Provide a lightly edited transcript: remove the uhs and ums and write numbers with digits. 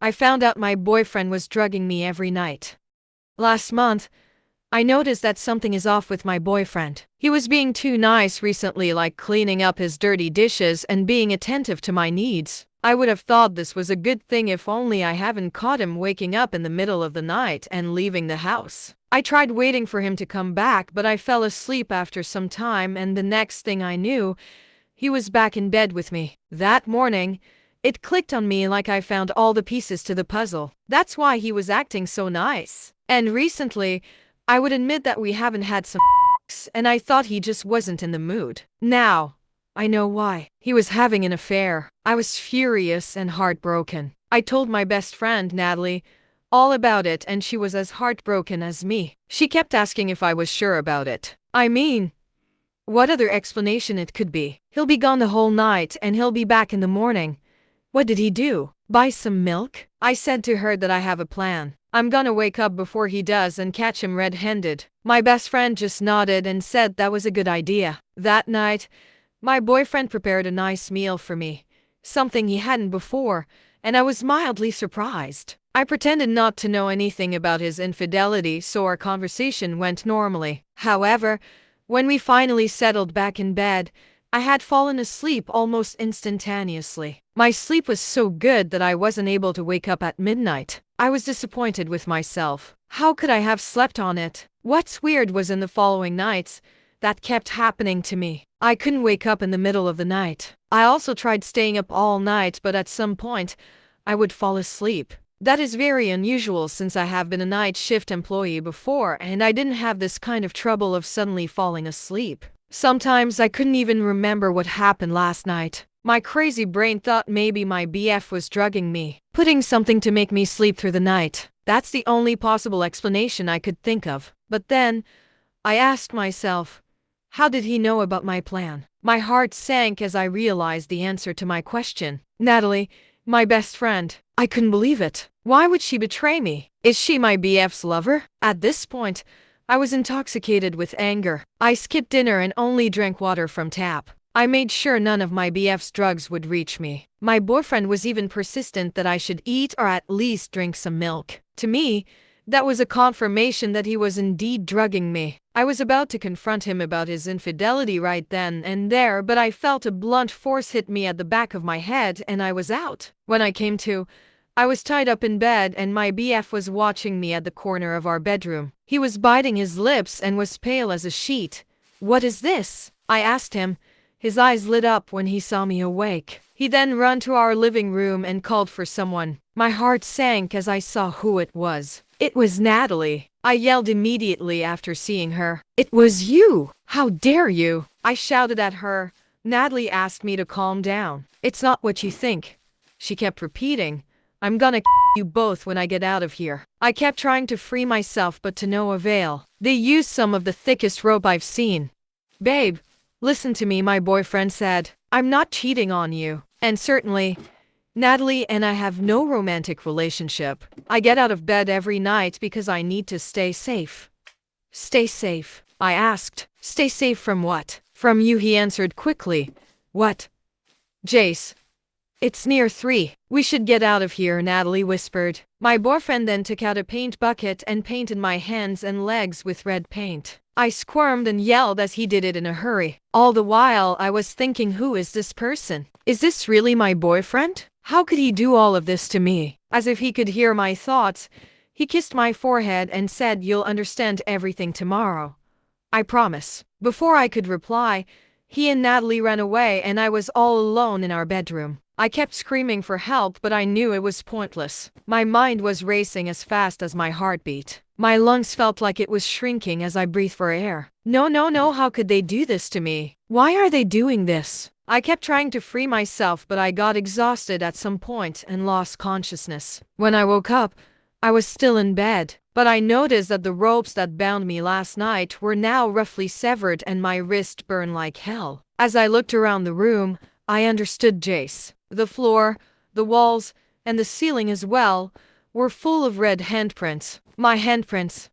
I found out my boyfriend was drugging me every night. Last month, I noticed that something is off with my boyfriend. He was being too nice recently, like cleaning up his dirty dishes and being attentive to my needs. I would have thought this was a good thing if only I haven't caught him waking up in the middle of the night and leaving the house. I tried waiting for him to come back, but I fell asleep after some time, and the next thing I knew, he was back in bed with me. That morning, it clicked on me like I found all the pieces to the puzzle. That's why he was acting so nice. And recently, I would admit that we haven't had some and I thought he just wasn't in the mood. Now, I know why. He was having an affair. I was furious and heartbroken. I told my best friend, Natalie, all about it, and she was as heartbroken as me. She kept asking if I was sure about it. I mean, what other explanation it could be? He'll be gone the whole night and he'll be back in the morning. What did he do? Buy some milk? I said to her that I have a plan. I'm gonna wake up before he does and catch him red-handed. My best friend just nodded and said that was a good idea. That night, my boyfriend prepared a nice meal for me, something he hadn't before, and I was mildly surprised. I pretended not to know anything about his infidelity, so our conversation went normally. However, when we finally settled back in bed, I had fallen asleep almost instantaneously. My sleep was so good that I wasn't able to wake up at midnight. I was disappointed with myself. How could I have slept on it? What's weird was in the following nights, that kept happening to me. I couldn't wake up in the middle of the night. I also tried staying up all night, but at some point, I would fall asleep. That is very unusual since I have been a night shift employee before and I didn't have this kind of trouble of suddenly falling asleep. Sometimes I couldn't even remember what happened last night. My crazy brain thought maybe my BF was drugging me, putting something to make me sleep through the night. That's the only possible explanation I could think of. But then, I asked myself, how did he know about my plan? My heart sank as I realized the answer to my question. Natalie, my best friend. I couldn't believe it. Why would she betray me? Is she my BF's lover? At this point, I was intoxicated with anger. I skipped dinner and only drank water from tap. I made sure none of my BF's drugs would reach me. My boyfriend was even persistent that I should eat or at least drink some milk. To me, that was a confirmation that he was indeed drugging me. I was about to confront him about his infidelity right then and there, but I felt a blunt force hit me at the back of my head and I was out. When I came to, I was tied up in bed and my BF was watching me at the corner of our bedroom. He was biting his lips and was pale as a sheet. What is this? I asked him. His eyes lit up when he saw me awake. He then ran to our living room and called for someone. My heart sank as I saw who it was. It was Natalie. I yelled immediately after seeing her. It was you! How dare you! I shouted at her. Natalie asked me to calm down. It's not what you think. She kept repeating. I'm gonna you both when I get out of here. I kept trying to free myself, but to no avail. They used some of the thickest rope I've seen. Babe, listen to me, my boyfriend said. I'm not cheating on you. And certainly, Natalie and I have no romantic relationship. I get out of bed every night because I need to stay safe. Stay safe? I asked. Stay safe from what? From you, he answered quickly. What? Jace. It's near 3. We should get out of here, Natalie whispered. My boyfriend then took out a paint bucket and painted my hands and legs with red paint. I squirmed and yelled as he did it in a hurry. All the while I was thinking, who is this person? Is this really my boyfriend? How could he do all of this to me? As if he could hear my thoughts, he kissed my forehead and said, you'll understand everything tomorrow. I promise. Before I could reply, he and Natalie ran away and I was all alone in our bedroom. I kept screaming for help, but I knew it was pointless. My mind was racing as fast as my heartbeat. My lungs felt like it was shrinking as I breathed for air. No, how could they do this to me? Why are they doing this? I kept trying to free myself, but I got exhausted at some point and lost consciousness. When I woke up, I was still in bed, but I noticed that the ropes that bound me last night were now roughly severed and my wrist burned like hell. As I looked around the room, I understood Jace. The floor, the walls, and the ceiling as well, were full of red handprints. My handprints.